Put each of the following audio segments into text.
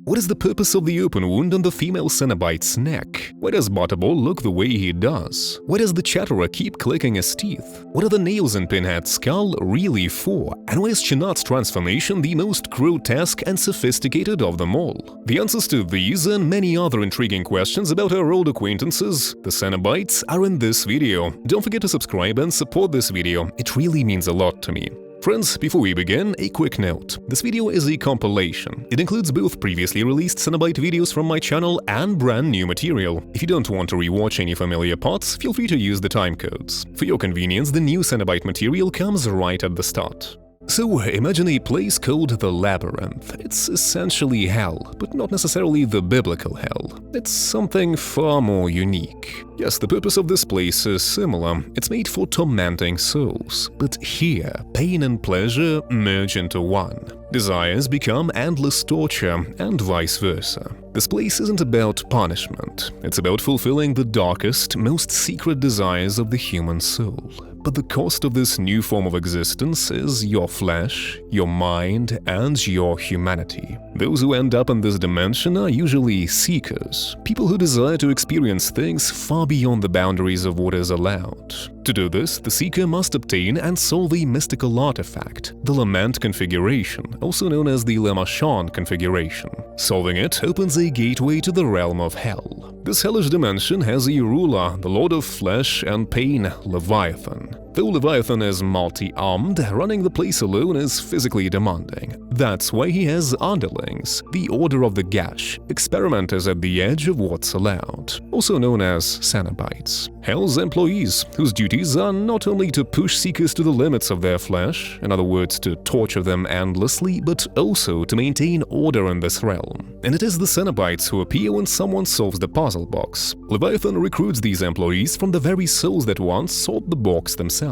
What is the purpose of the open wound on the female Cenobite's neck? Why does Butterball look the way he does? Why does the Chatterer keep clicking his teeth? What are the nails in Pinhead's skull really for? And why is Channard's transformation the most grotesque and sophisticated of them all? The answers to these and many other intriguing questions about our old acquaintances, the Cenobites, are in this video. Don't forget to subscribe and support this video, it really means a lot to me. Friends, before we begin, a quick note. This video is a compilation. It includes both previously released Cenobite videos from my channel and brand new material. If you don't want to rewatch any familiar parts, feel free to use the timecodes. For your convenience, the new Cenobite material comes right at the start. So, imagine a place called the Labyrinth. It's essentially hell, but not necessarily the biblical hell. It's something far more unique. Yes, the purpose of this place is similar. It's made for tormenting souls. But here, pain and pleasure merge into one. Desires become endless torture, and vice versa. This place isn't about punishment. It's about fulfilling the darkest, most secret desires of the human soul. But the cost of this new form of existence is your flesh, your mind, and your humanity. Those who end up in this dimension are usually seekers, people who desire to experience things far beyond the boundaries of what is allowed. To do this, the seeker must obtain and solve a mystical artifact, the Lament configuration, also known as the Lemachan configuration. Solving it opens a gateway to the realm of hell. This hellish dimension has a ruler, the Lord of Flesh and Pain, Leviathan. Though Leviathan is multi-armed, running the place alone is physically demanding. That's why he has underlings, the Order of the Gash, experimenters at the edge of what's allowed, also known as Cenobites. Hell's employees, whose duties are not only to push seekers to the limits of their flesh, in other words to torture them endlessly, but also to maintain order in this realm. And it is the Cenobites who appear when someone solves the puzzle box. Leviathan recruits these employees from the very souls that once solved the box themselves.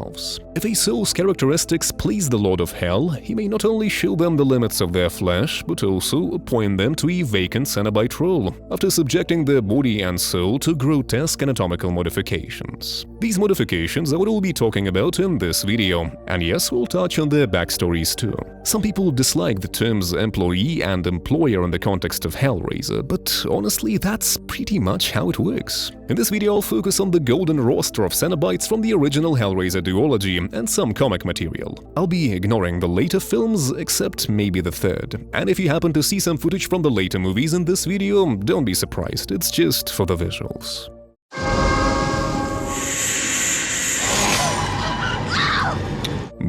If a soul's characteristics please the Lord of Hell, he may not only show them the limits of their flesh, but also appoint them to a vacant Cenobite role, after subjecting their body and soul to grotesque anatomical modifications. These modifications are what we'll be talking about in this video, and yes, we'll touch on their backstories too. Some people dislike the terms employee and employer in the context of Hellraiser, but honestly, that's pretty much how it works. In this video, I'll focus on the golden roster of Cenobites from the original Hellraiser duology and some comic material. I'll be ignoring the later films, except maybe the third. And if you happen to see some footage from the later movies in this video, don't be surprised, it's just for the visuals.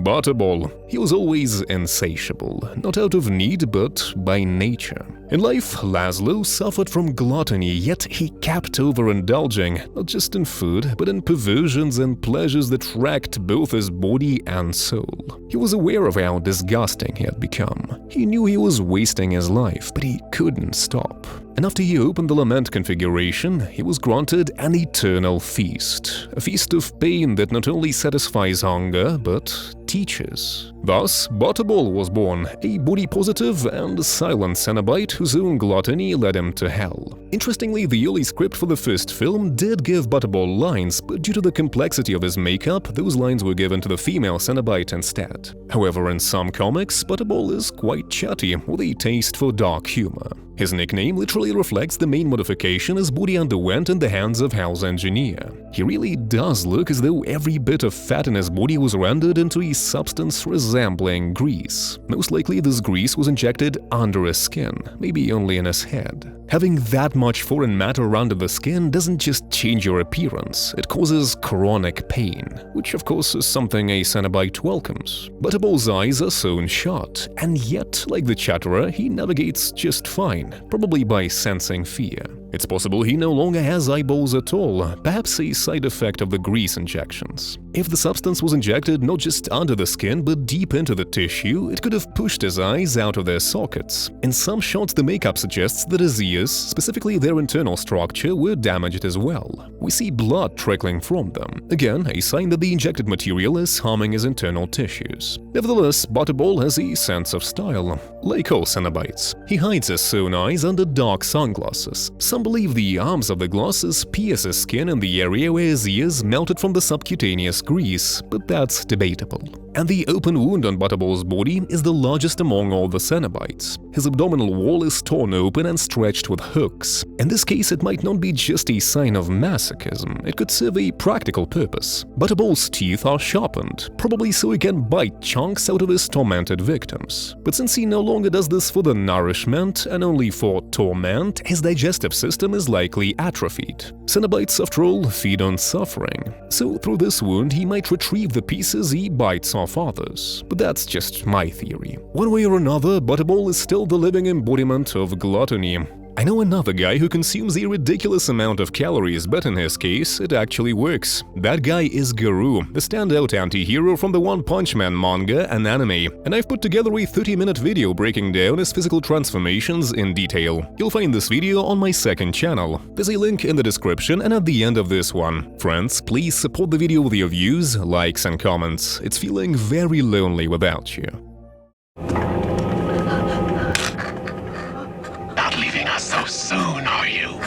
Butterball. He was always insatiable, not out of need but by nature. In life, Laszlo suffered from gluttony, yet he kept overindulging, not just in food, but in perversions and pleasures that wrecked both his body and soul. He was aware of how disgusting he had become. He knew he was wasting his life, but he couldn't stop. And after he opened the Lament configuration, he was granted an eternal feast. A feast of pain that not only satisfies hunger, but teaches. Thus, Butterball was born, a body-positive and silent Cenobite whose own gluttony led him to hell. Interestingly, the early script for the first film did give Butterball lines, but due to the complexity of his makeup, those lines were given to the female Cenobite instead. However, in some comics, Butterball is quite chatty, with a taste for dark humor. His nickname literally reflects the main modification his body underwent in the hands of Hell's engineer. He really does look as though every bit of fat in his body was rendered into a substance resembling grease. Most likely this grease was injected under his skin, maybe only in his head. Having that much foreign matter under the skin doesn't just change your appearance, it causes chronic pain, which of course is something a Cenobite welcomes. Butterball's eyes are sewn shut, and yet, like the Chatterer, he navigates just fine, probably by sensing fear. It's possible he no longer has eyeballs at all, perhaps a side effect of the grease injections. If the substance was injected not just under the skin but deep into the tissue, it could have pushed his eyes out of their sockets. In some shots, the makeup suggests that his ears, specifically their internal structure, were damaged as well. We see blood trickling from them, again a sign that the injected material is harming his internal tissues. Nevertheless, Butterball has a sense of style. Like all Cenobites, he hides his sewn eyes under dark sunglasses. Some Some believe the arms of the glossus pierce skin in the area where his ears melted from the subcutaneous grease, but that's debatable. And the open wound on Butterball's body is the largest among all the Cenobites. His abdominal wall is torn open and stretched with hooks. In this case, it might not be just a sign of masochism, it could serve a practical purpose. Butterball's teeth are sharpened, probably so he can bite chunks out of his tormented victims. But since he no longer does this for the nourishment and only for torment, his digestive system is likely atrophied. Cenobites, after all, feed on suffering. So through this wound, he might retrieve the pieces he bites off others. But that's just my theory. One way or another, Butterball is still the living embodiment of gluttony. I know another guy who consumes a ridiculous amount of calories, but in his case, it actually works. That guy is Guru, the standout anti-hero from the One Punch Man manga and anime, and I've put together a 30-minute video breaking down his physical transformations in detail. You'll find this video on my second channel. There's a link in the description and at the end of this one. Friends, please support the video with your views, likes and comments. It's feeling very lonely without you. So soon, are you?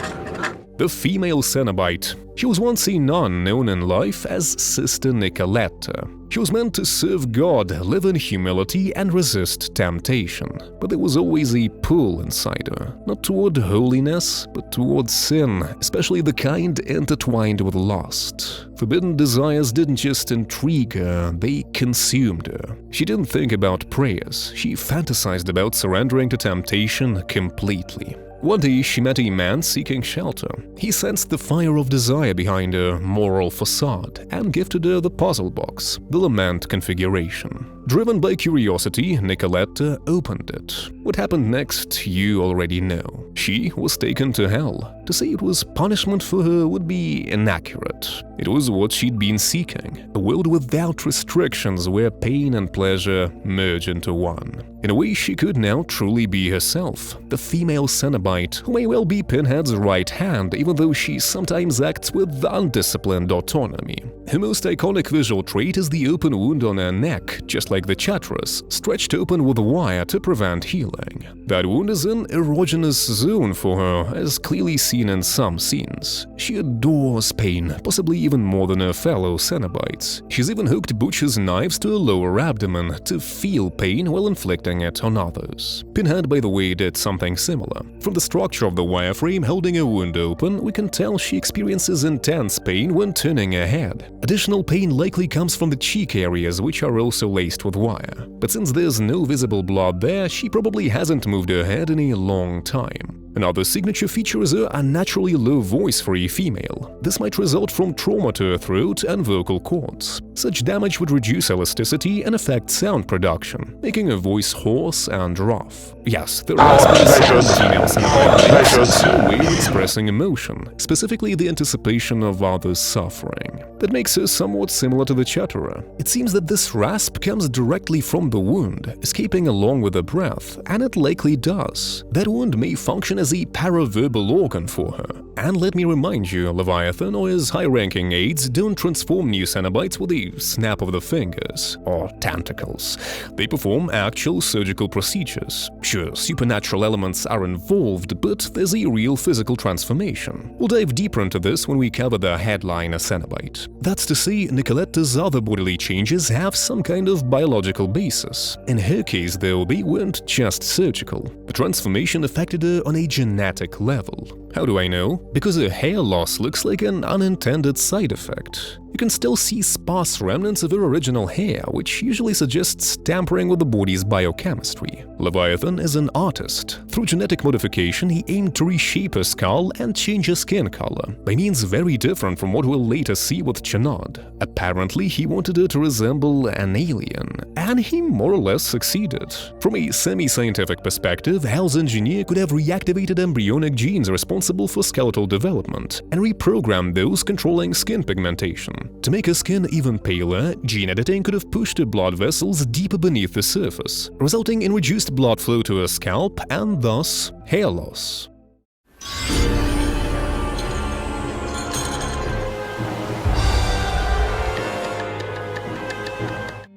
The female Cenobite. She was once a nun known in life as Sister Nicoletta. She was meant to serve God, live in humility and resist temptation. But there was always a pull inside her, not toward holiness, but toward sin, especially the kind intertwined with lust. Forbidden desires didn't just intrigue her, they consumed her. She didn't think about prayers, she fantasized about surrendering to temptation completely. One day, she met a man seeking shelter. He sensed the fire of desire behind her moral facade and gifted her the puzzle box, the lament configuration. Driven by curiosity, Nicoletta opened it. What happened next, you already know. She was taken to hell. To say it was punishment for her would be inaccurate. It was what she'd been seeking, a world without restrictions where pain and pleasure merge into one. In a way, she could now truly be herself, the female Cenobite, who may well be Pinhead's right hand, even though she sometimes acts with undisciplined autonomy. Her most iconic visual trait is the open wound on her neck, just like the Chatter's, stretched open with wire to prevent healing. That wound is an erogenous zone for her, as clearly seen in some scenes. She adores pain, possibly even more than her fellow Cenobites. She's even hooked butcher's knives to her lower abdomen to feel pain while inflicting it on others. Pinhead, by the way, did something similar. From the structure of the wireframe holding her wound open, we can tell she experiences intense pain when turning her head. Additional pain likely comes from the cheek areas, which are also laced with wire. But since there's no visible blood there, she probably hasn't moved her head in a long time. Another signature feature is her unnaturally low voice for a female. This might result from trauma to her throat and vocal cords. Such damage would reduce elasticity and affect sound production, making her voice hoarse and rough. Yes, there are female Cenobites a way of expressing emotion, specifically the anticipation of others' suffering. That makes her somewhat similar to the Chatterer. It seems that this rasp comes directly from the wound, escaping along with the breath, and it likely does. That wound may function as a paraverbal organ for her. And let me remind you, Leviathan or his high-ranking aides don't transform new Cenobites with a snap of the fingers or tentacles. They perform actual surgical procedures. Sure, supernatural elements are involved, but there's a real physical transformation. We'll dive deeper into this when we cover the headline Cenobite. That's to say, Nicoletta's other bodily changes have some kind of biological basis. In her case, though, they weren't just surgical. The transformation affected her on a genetic level. How do I know? Because her hair loss looks like an unintended side effect. You can still see sparse remnants of her original hair, which usually suggests tampering with the body's biochemistry. Leviathan is an artist. Through genetic modification, he aimed to reshape her skull and change her skin color, by means very different from what we'll later see with Channard. Apparently, he wanted her to resemble an alien, and he more or less succeeded. From a semi-scientific perspective, Hal's engineer could have reactivated embryonic genes responsible for skeletal development and reprogrammed those controlling skin pigmentation. To make her skin even paler, gene editing could have pushed her blood vessels deeper beneath the surface, resulting in reduced blood flow to her scalp and thus hair loss.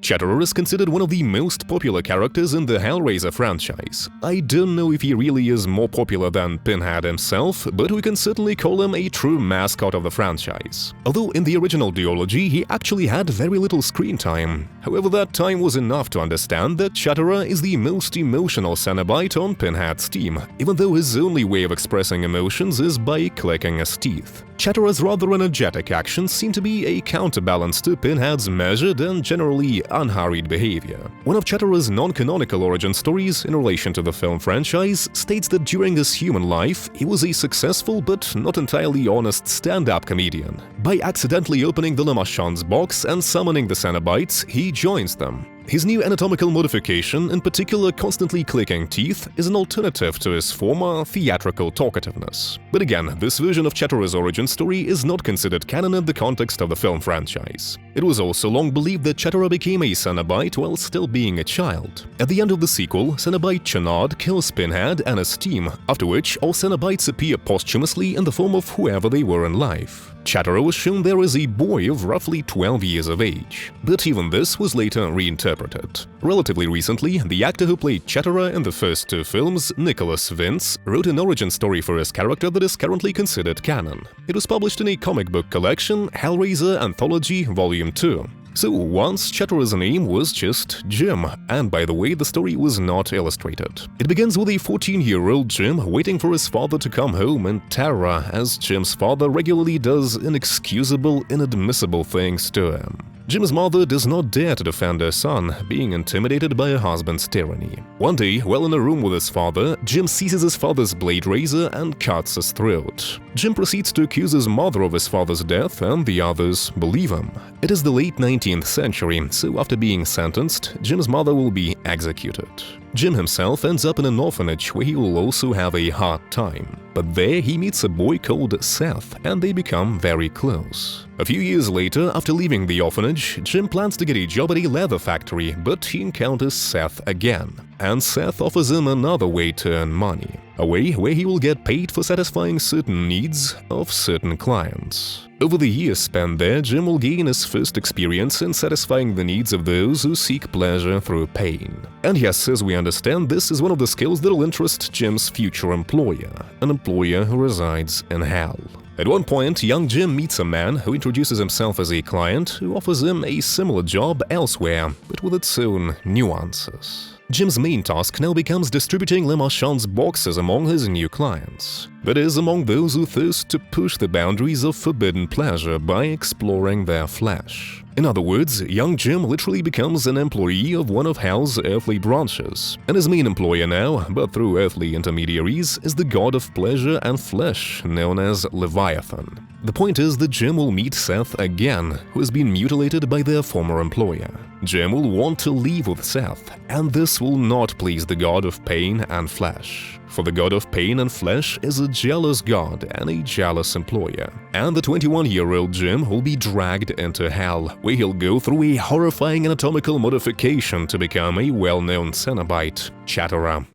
Chatterer is considered one of the most popular characters in the Hellraiser franchise. I don't know if he really is more popular than Pinhead himself, but we can certainly call him a true mascot of the franchise. Although in the original duology he actually had very little screen time. However, that time was enough to understand that Chatterer is the most emotional Cenobite on Pinhead's team, even though his only way of expressing emotions is by clicking his teeth. Chatterer's rather energetic actions seem to be a counterbalance to Pinhead's measured and generally unhurried behavior. One of Chatterer's non-canonical origin stories in relation to the film franchise states that during his human life, he was a successful but not entirely honest stand-up comedian. By accidentally opening the Le Machin's box and summoning the Cenobites, he joins them. His new anatomical modification, in particular constantly clicking teeth, is an alternative to his former theatrical talkativeness. But again, this version of Chatterer's origin story is not considered canon in the context of the film franchise. It was also long believed that Chatterer became a Cenobite while still being a child. At the end of the sequel, Cenobite Channard kills Pinhead and his team, after which all Cenobites appear posthumously in the form of whoever they were in life. Chatterer was shown there as a boy of roughly 12 years of age, but even this was later reinterpreted. Relatively recently, the actor who played Chatterer in the first two films, Nicholas Vince, wrote an origin story for his character that is currently considered canon. It was published in a comic book collection, Hellraiser Anthology Volume 2. So once Chatterer's name was just Jim, and by the way, the story was not illustrated. It begins with a 14-year-old Jim waiting for his father to come home in terror, as Jim's father regularly does inexcusable, inadmissible things to him. Jim's mother does not dare to defend her son, being intimidated by her husband's tyranny. One day, while in a room with his father, Jim seizes his father's blade razor and cuts his throat. Jim proceeds to accuse his mother of his father's death, and the others believe him. It is the late 19th century, so after being sentenced, Jim's mother will be executed. Jim himself ends up in an orphanage where he will also have a hard time. But there he meets a boy called Seth, and they become very close. A few years later, after leaving the orphanage, Jim plans to get a job at a leather factory, but he encounters Seth again. And Seth offers him another way to earn money. A way where he will get paid for satisfying certain needs of certain clients. Over the years spent there, Jim will gain his first experience in satisfying the needs of those who seek pleasure through pain. And yes, as we understand, this is one of the skills that will interest Jim's future employer, an employer who resides in hell. At one point, young Jim meets a man who introduces himself as a client who offers him a similar job elsewhere, but with its own nuances. Jim's main task now becomes distributing Le Machin's boxes among his new clients. That is, among those who thirst to push the boundaries of forbidden pleasure by exploring their flesh. In other words, young Jim literally becomes an employee of one of Hell's earthly branches. And his main employer now, but through earthly intermediaries, is the god of pleasure and flesh known as Leviathan. The point is that Jim will meet Seth again, who has been mutilated by their former employer. Jim will want to leave with Seth, and this will not please the god of pain and flesh. For the god of pain and flesh is a jealous god and a jealous employer. And the 21-year-old Jim will be dragged into hell, where he'll go through a horrifying anatomical modification to become a well-known Cenobite, Chatterer.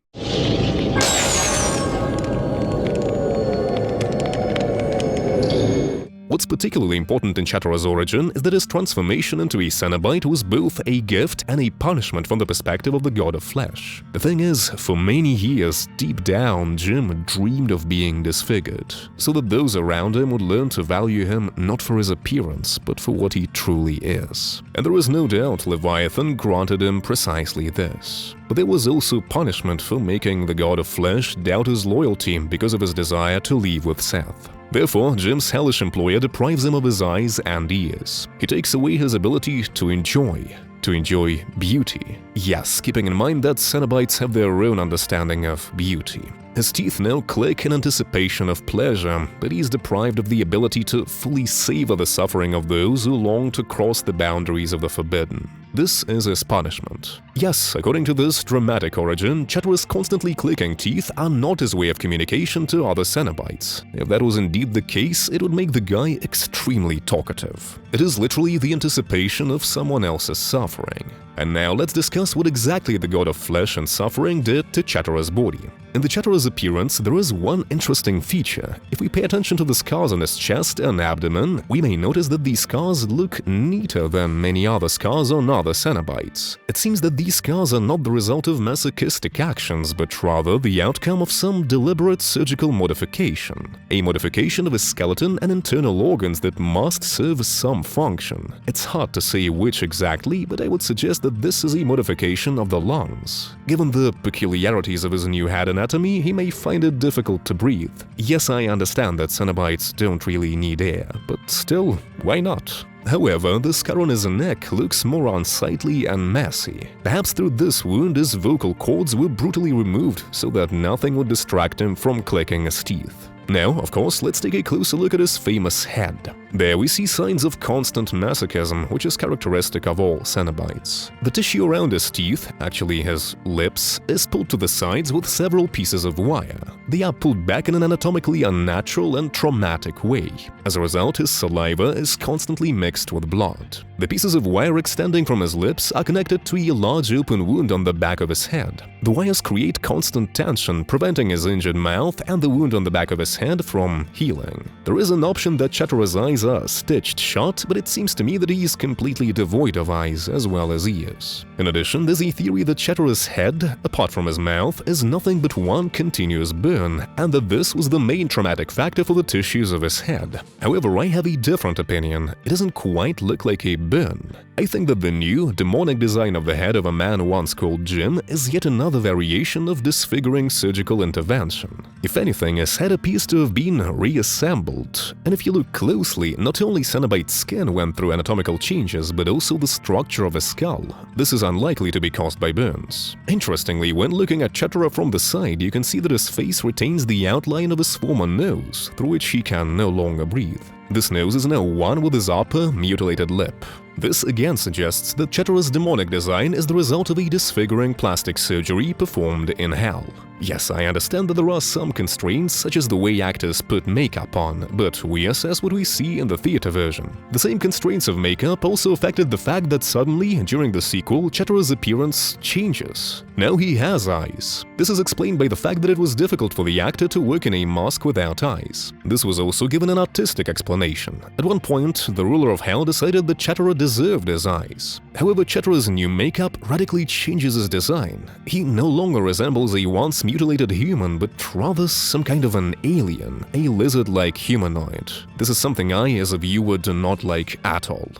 What's particularly important in Chatterer's origin is that his transformation into a Cenobite was both a gift and a punishment from the perspective of the god of flesh. The thing is, for many years, deep down, Jim dreamed of being disfigured, so that those around him would learn to value him not for his appearance, but for what he truly is. And there is no doubt Leviathan granted him precisely this. But there was also punishment for making the god of flesh doubt his loyalty because of his desire to leave with Seth. Therefore, Jim's hellish employer deprives him of his eyes and ears. He takes away his ability to enjoy beauty. Yes, keeping in mind that Cenobites have their own understanding of beauty. His teeth now click in anticipation of pleasure, but he is deprived of the ability to fully savor the suffering of those who long to cross the boundaries of the forbidden. This is his punishment. Yes, according to this dramatic origin, Chatterer's constantly clicking teeth are not his way of communication to other Cenobites. If that was indeed the case, it would make the guy extremely talkative. It is literally the anticipation of someone else's suffering. And now let's discuss what exactly the god of flesh and suffering did to Chatterer's body. In the Chatterer's Channard's appearance, there is one interesting feature. If we pay attention to the scars on his chest and abdomen, we may notice that these scars look neater than many other scars on other Cenobites. It seems that these scars are not the result of masochistic actions, but rather the outcome of some deliberate surgical modification. A modification of his skeleton and internal organs that must serve some function. It's hard to say which exactly, but I would suggest that this is a modification of the lungs. Given the peculiarities of his new head anatomy, he may find it difficult to breathe. Yes, I understand that Cenobites don't really need air, but still, why not? However, the scar on his neck looks more unsightly and messy. Perhaps through this wound his vocal cords were brutally removed so that nothing would distract him from clicking his teeth. Now, of course, let's take a closer look at his famous head. There we see signs of constant masochism, which is characteristic of all Cenobites. The tissue around his teeth, actually his lips, is pulled to the sides with several pieces of wire. They are pulled back in an anatomically unnatural and traumatic way. As a result, his saliva is constantly mixed with blood. The pieces of wire extending from his lips are connected to a large open wound on the back of his head. The wires create constant tension, preventing his injured mouth and the wound on the back of his head from healing. There is an option that Chatter's eyes are stitched shut, but it seems to me that he is completely devoid of eyes as well as ears. In addition, there's a theory that Chatter's head, apart from his mouth, is nothing but one continuous burn, and that this was the main traumatic factor for the tissues of his head. However, I have a different opinion. It doesn't quite look like a burn. I think that the new, demonic design of the head of a man once called Jim is yet another variation of disfiguring surgical intervention. If anything, his head appears to have been reassembled, and if you look closely, not only Cenobite's skin went through anatomical changes, but also the structure of his skull. This is unlikely to be caused by burns. Interestingly, when looking at Chatterer from the side, you can see that his face retains the outline of his former nose, through which he can no longer breathe. This nose is now one with his upper, mutilated lip. This again suggests that Chatterer's demonic design is the result of a disfiguring plastic surgery performed in hell. Yes, I understand that there are some constraints, such as the way actors put makeup on, but we assess what we see in the theater version. The same constraints of makeup also affected the fact that suddenly, during the sequel, Chatterer's appearance changes. Now he has eyes. This is explained by the fact that it was difficult for the actor to work in a mask without eyes. This was also given an artistic explanation. At one point, the ruler of hell decided that Chatterer deserved his eyes. However, Chatterer's new makeup radically changes his design. He no longer resembles a once mutilated human, but rather some kind of an alien, a lizard-like humanoid. This is something I, as a viewer, do not like at all.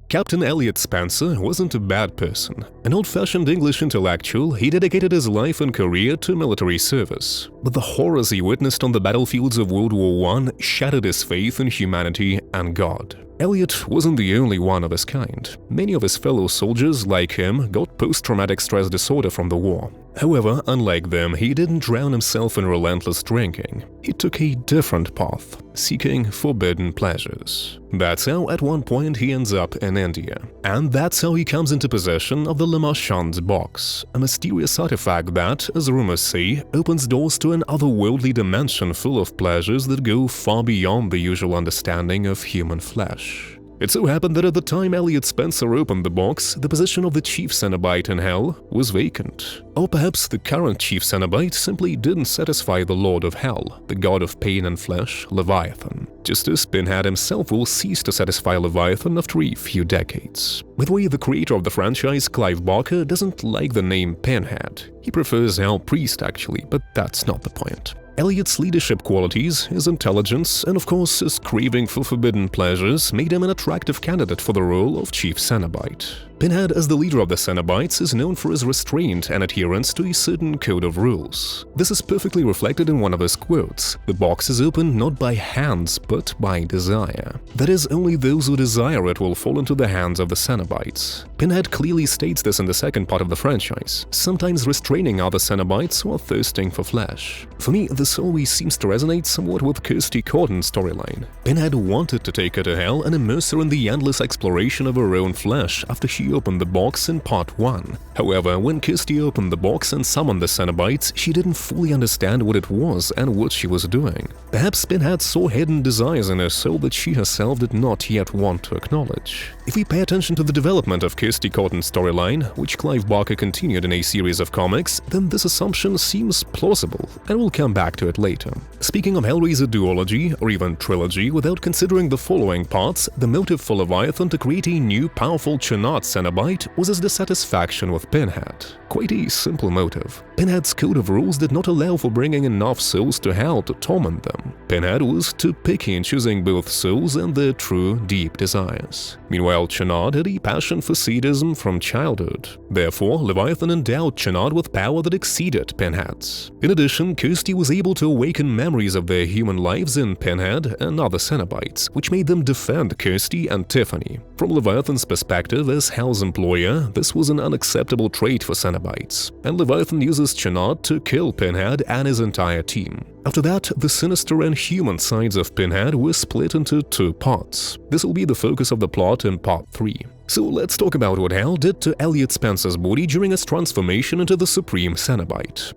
Captain Elliot Spencer wasn't a bad person. An old-fashioned English intellectual, he dedicated his life and career to military service. But the horrors he witnessed on the battlefields of World War I shattered his faith in humanity and God. Elliot wasn't the only one of his kind. Many of his fellow soldiers, like him, got post-traumatic stress disorder from the war. However, unlike them, he didn't drown himself in relentless drinking. He took a different path, seeking forbidden pleasures. That's how at one point he ends up in India. And that's how he comes into possession of the Le Marchand's box, a mysterious artifact that, as rumors say, opens doors to an otherworldly dimension full of pleasures that go far beyond the usual understanding of human flesh. It so happened that at the time Elliot Spencer opened the box, the position of the chief Cenobite in Hell was vacant. Or perhaps the current chief Cenobite simply didn't satisfy the Lord of Hell, the god of pain and flesh, Leviathan. Just as Pinhead himself will cease to satisfy Leviathan after a few decades. By the way, the creator of the franchise, Clive, doesn't like the name Pinhead. He prefers Hell Priest actually, but that's not the point. Elliot's leadership qualities, his intelligence, and of course his craving for forbidden pleasures made him an attractive candidate for the role of Chief Cenobite. Pinhead, as the leader of the Cenobites, is known for his restraint and adherence to a certain code of rules. This is perfectly reflected in one of his quotes: "The box is opened not by hands, but by desire." That is, only those who desire it will fall into the hands of the Cenobites. Pinhead clearly states this in the second part of the franchise, sometimes restraining other Cenobites who are thirsting for flesh. For me, the this always seems to resonate somewhat with Kirsty Corden's storyline. Pinhead wanted to take her to hell and immerse her in the endless exploration of her own flesh after she opened the box in part 1. However, when Kirsty opened the box and summoned the Cenobites, she didn't fully understand what it was and what she was doing. Perhaps Pinhead saw hidden desires in her soul that she herself did not yet want to acknowledge. If we pay attention to the development of Kirsty Corden's storyline, which Clive Barker continued in a series of comics, then this assumption seems plausible, and we'll come back to it later. Speaking of Hellraiser duology, or even trilogy, without considering the following parts, the motive for Leviathan to create a new powerful Channard Cenobite was his dissatisfaction with Pinhead. Quite a simple motive. Pinhead's code of rules did not allow for bringing enough souls to hell to torment them. Pinhead was too picky in choosing both souls and their true, deep desires. Meanwhile, Channard had a passion for sadism from childhood. Therefore, Leviathan endowed Channard with power that exceeded Pinhead's. In addition, Kirsty was able to awaken memories of their human lives in Pinhead and other Cenobites, which made them defend Kirsty and Tiffany. From Leviathan's perspective as Hell's employer, this was an unacceptable trait for Cenobites, and Leviathan uses Channard to kill Pinhead and his entire team. After that, the sinister and human sides of Pinhead were split into 2 parts. This will be the focus of the plot in part 3. So let's talk about what Hell did to Elliot Spencer's body during his transformation into the Supreme Cenobite.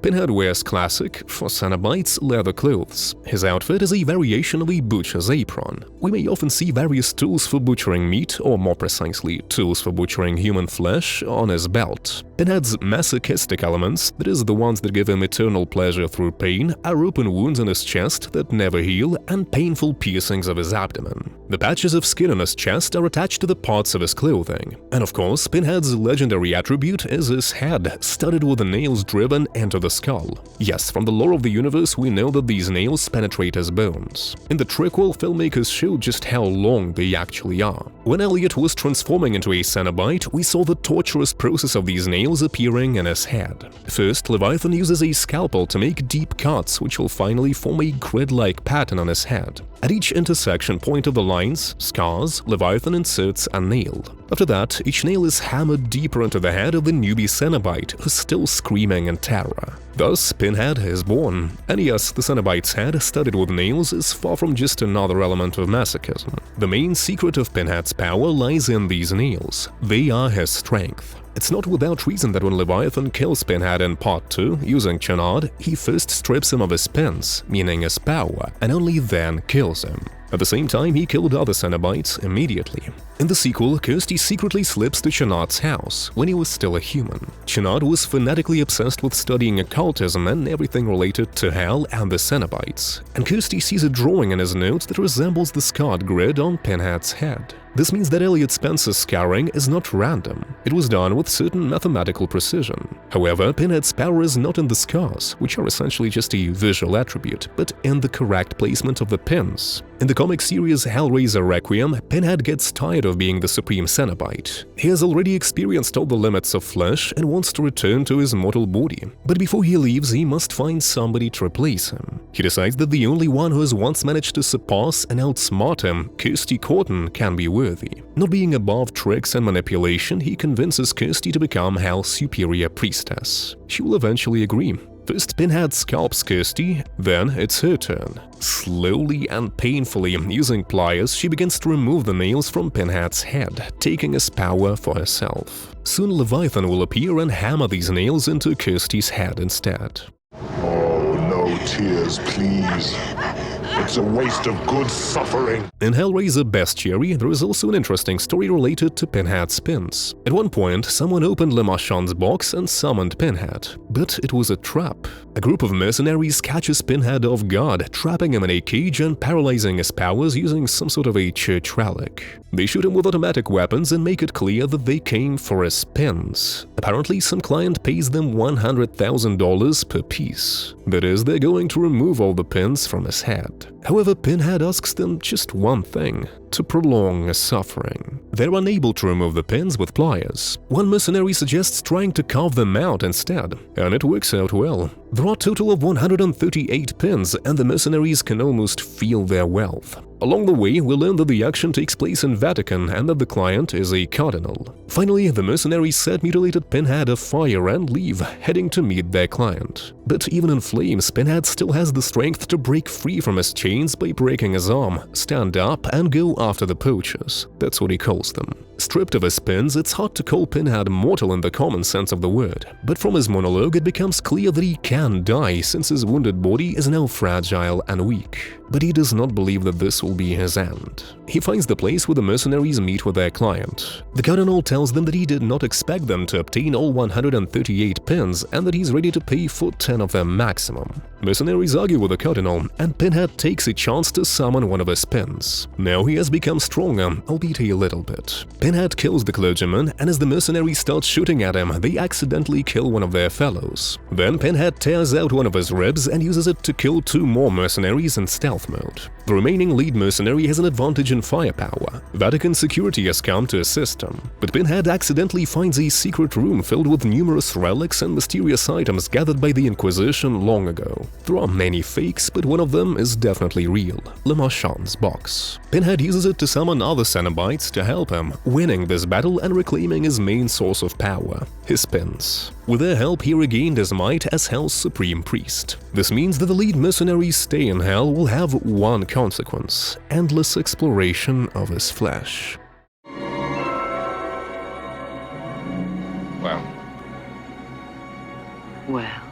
Pinhead wears classic, for Cenobites, leather clothes. His outfit is a variation of a butcher's apron. We may often see various tools for butchering meat, or more precisely, tools for butchering human flesh, on his belt. Pinhead's masochistic elements, that is, the ones that give him eternal pleasure through pain, are open wounds in his chest that never heal and painful piercings of his abdomen. The patches of skin on his chest are attached to the parts of his clothing. And of course, Pinhead's legendary attribute is his head, studded with nails driven into the skull. Yes, from the lore of the universe, we know that these nails penetrate his bones. In the prequel, filmmakers showed just how long they actually are. When Elliot was transforming into a Cenobite, we saw the torturous process of these nails appearing in his head. First, Leviathan uses a scalpel to make deep cuts, which will finally form a grid-like pattern on his head. At each intersection point of the lines, scars, Leviathan inserts a nail. After that, each nail is hammered deeper into the head of the newbie Cenobite, who's still screaming in terror. Thus, Pinhead is born. And yes, the Cenobite's head, studded with nails, is far from just another element of masochism. The main secret of Pinhead's power lies in these nails. They are his strength. It's not without reason that when Leviathan kills Pinhead in part 2, using Channard, he first strips him of his pins, meaning his power, and only then kills him. At the same time, he killed other Cenobites immediately. In the sequel, Kirsty secretly slips to Channard's house when he was still a human. Channard was fanatically obsessed with studying occultism and everything related to Hell and the Cenobites, and Kirsty sees a drawing in his notes that resembles the scarred grid on Pinhead's head. This means that Elliot Spencer's scarring is not random. It was done with certain mathematical precision. However, Pinhead's power is not in the scars, which are essentially just a visual attribute, but in the correct placement of the pins. In the comic series Hellraiser Requiem, Pinhead gets tired of being the Supreme Cenobite. He has already experienced all the limits of flesh and wants to return to his mortal body. But before he leaves, he must find somebody to replace him. He decides that the only one who has once managed to surpass and outsmart him, Kirsty Corden, can be worthy. Not being above tricks and manipulation, he convinces Kirsty to become Hell's superior priestess. She will eventually agree. First, Pinhead scalps Kirsty, then it's her turn. Slowly and painfully, using pliers, she begins to remove the nails from Pinhead's head, taking his power for herself. Soon Leviathan will appear and hammer these nails into Kirsty's head instead. Oh, no tears, please. It's a waste of good suffering. In Hellraiser Bestiary, there is also an interesting story related to Pinhead's pins. At one point, someone opened Le Marchand's box and summoned Pinhead. But it was a trap. A group of mercenaries catches Pinhead off guard, trapping him in a cage and paralyzing his powers using some sort of a church relic. They shoot him with automatic weapons and make it clear that they came for his pins. Apparently, some client pays them $100,000 per piece. That is, they're going to remove all the pins from his head. However, Pinhead asks them just one thing: to prolong his suffering. They're unable to remove the pins with pliers. One mercenary suggests trying to carve them out instead, and it works out well. There are a total of 138 pins, and the mercenaries can almost feel their wealth. Along the way, we learn that the action takes place in Vatican and that the client is a cardinal. Finally, the mercenaries set mutilated Pinhead afire and leave, heading to meet their client. But even in flames, Pinhead still has the strength to break free from his chains by breaking his arm, stand up, and go after the poachers. That's what he calls them. Stripped of his pins, it's hard to call Pinhead mortal in the common sense of the word, but from his monologue it becomes clear that he can die since his wounded body is now fragile and weak. But he does not believe that this will be his end. He finds the place where the mercenaries meet with their client. The cardinal tells them that he did not expect them to obtain all 138 pins and that he's ready to pay for 10 of them maximum. Mercenaries argue with the cardinal, and Pinhead takes a chance to summon one of his pins. Now he has become stronger, albeit a little bit. Pinhead kills the clergyman, and as the mercenaries start shooting at him, they accidentally kill one of their fellows. Then Pinhead tears out one of his ribs and uses it to kill 2 more mercenaries in stealth mode. The remaining lead mercenary has an advantage in firepower. Vatican security has come to assist him, but Pinhead accidentally finds a secret room filled with numerous relics and mysterious items gathered by the Inquisition long ago. There are many fakes, but one of them is definitely real, Le Marchand's box. Pinhead uses it to summon other Cenobites to help him, winning this battle and reclaiming his main source of power, his pins. With their help, he regained his might as Hell's supreme priest. This means that the lead mercenary's stay in Hell will have one consequence: endless exploration of his flesh. Well.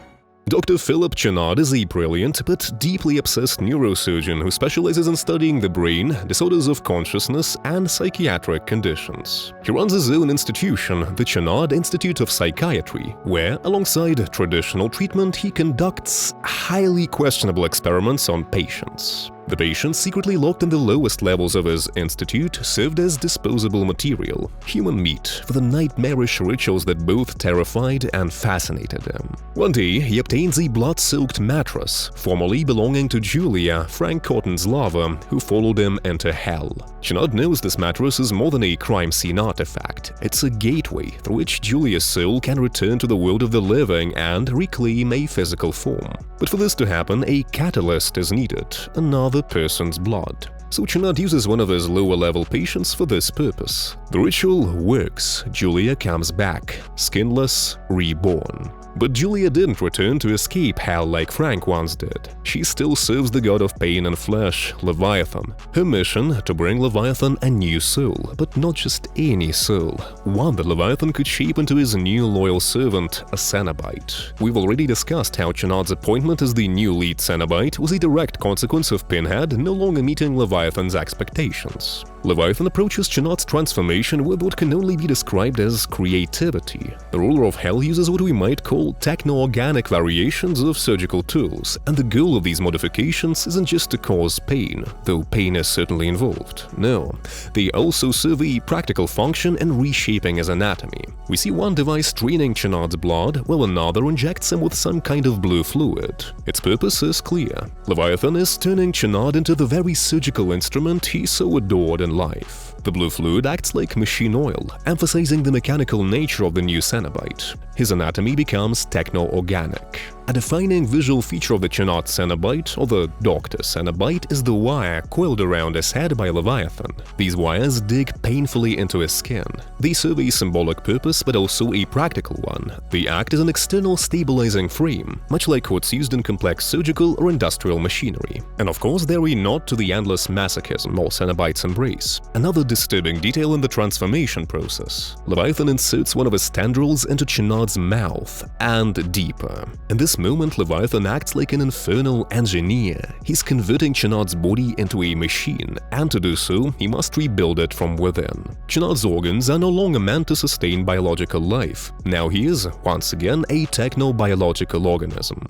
Dr. Philip Channard is a brilliant but deeply obsessed neurosurgeon who specializes in studying the brain, disorders of consciousness, and psychiatric conditions. He runs his own institution, the Channard Institute of Psychiatry, where, alongside traditional treatment, he conducts highly questionable experiments on patients. The patients, secretly locked in the lowest levels of his institute, served as disposable material, human meat, for the nightmarish rituals that both terrified and fascinated him. One day, he obtains a blood-soaked mattress, formerly belonging to Julia, Frank Cotton's lover, who followed him into Hell. Channard knows this mattress is more than a crime scene artifact. It's a gateway through which Julia's soul can return to the world of the living and reclaim a physical form. But for this to happen, a catalyst is needed, another person's blood. So Channard uses one of his lower-level patients for this purpose. The ritual works. Julia comes back, skinless, reborn. But Julia didn't return to escape Hell like Frank once did. She still serves the god of pain and flesh, Leviathan. Her mission: to bring Leviathan a new soul, but not just any soul, one that Leviathan could shape into his new loyal servant, a Cenobite. We've already discussed how Channard's appointment as the new lead Cenobite was a direct consequence of Pinhead no longer meeting Leviathan's expectations. Leviathan approaches Channard's transformation with what can only be described as creativity. The ruler of Hell uses what we might call techno-organic variations of surgical tools, and the goal of these modifications isn't just to cause pain, though pain is certainly involved. No, they also serve a practical function in reshaping his anatomy. We see one device draining Channard's blood, while another injects him with some kind of blue fluid. Its purpose is clear. Leviathan is turning Channard into the very surgical instrument he so adored in life. The blue fluid acts like machine oil, emphasizing the mechanical nature of the new Cenobite. His anatomy becomes techno-organic. A defining visual feature of the Channard Cenobite, or the Doctor Cenobite, is the wire coiled around his head by Leviathan. These wires dig painfully into his skin. They serve a symbolic purpose, but also a practical one. They act as an external stabilizing frame, much like what's used in complex surgical or industrial machinery. And of course, they're a nod to the endless masochism all Cenobites embrace. Another disturbing detail in the transformation process: Leviathan inserts one of his tendrils into Channard's mouth, and deeper. In this moment, Leviathan acts like an infernal engineer. He's converting Channard's body into a machine, and to do so, he must rebuild it from within. Channard's organs are no longer meant to sustain biological life. Now he is, once again, a techno-biological organism.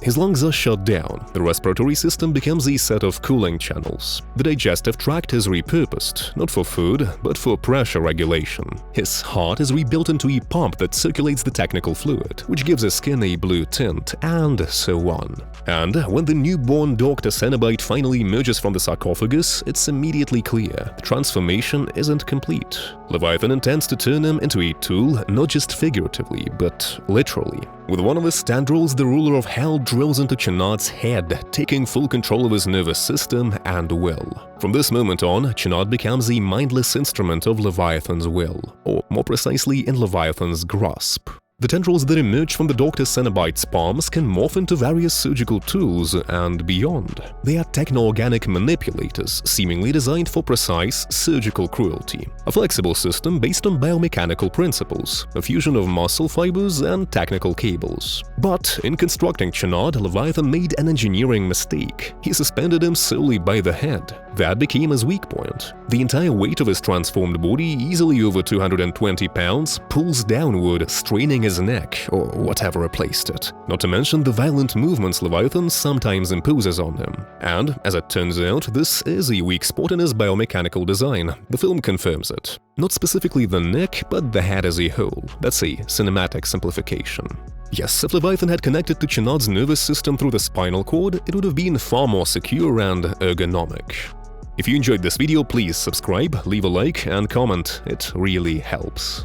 His lungs are shut down, the respiratory system becomes a set of cooling channels. The digestive tract is repurposed, not for food, but for pressure regulation. His heart is rebuilt into a pump that circulates the technical fluid, which gives his skin a blue tint, and so on. And when the newborn Doctor Cenobite finally emerges from the sarcophagus, it's immediately clear the transformation isn't complete. Leviathan intends to turn him into a tool, not just figuratively, but literally. With one of his tendrils, the ruler of hell drills into Channard's head, taking full control of his nervous system and will. From this moment on, Channard becomes a mindless instrument of Leviathan's will, or more precisely, in Leviathan's grasp. The tendrils that emerge from the Doctor Cenobite's palms can morph into various surgical tools and beyond. They are techno-organic manipulators, seemingly designed for precise surgical cruelty. A flexible system based on biomechanical principles, a fusion of muscle fibers and technical cables. But in constructing Channard, Leviathan made an engineering mistake. He suspended him solely by the head. That became his weak point. The entire weight of his transformed body, easily over 220 pounds, pulls downward, straining his neck, or whatever replaced it. Not to mention the violent movements Leviathan sometimes imposes on him. And, as it turns out, this is a weak spot in his biomechanical design. The film confirms it. Not specifically the neck, but the head as a whole. That's a cinematic simplification. Yes, if Leviathan had connected to Channard's nervous system through the spinal cord, it would have been far more secure and ergonomic. If you enjoyed this video, please subscribe, leave a like and comment, it really helps.